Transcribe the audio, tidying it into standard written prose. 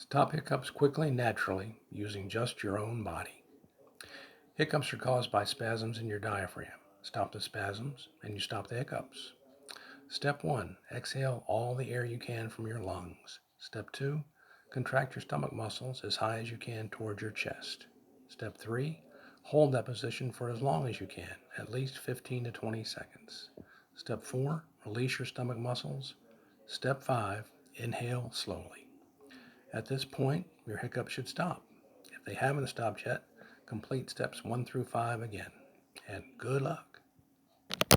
Stop hiccups quickly and naturally using just your own body. Hiccups are caused by spasms in your diaphragm. Stop the spasms and you stop the hiccups. Step 1. Exhale all the air you can from your lungs. Step 2. Contract your stomach muscles as high as you can towards your chest. Step 3. Hold that position for as long as you can, at least 15 to 20 seconds. Step 4. Release your stomach muscles. Step 5. Inhale slowly. At this point, your hiccups should stop. If they haven't stopped yet, complete steps 1 through 5 again. And good luck.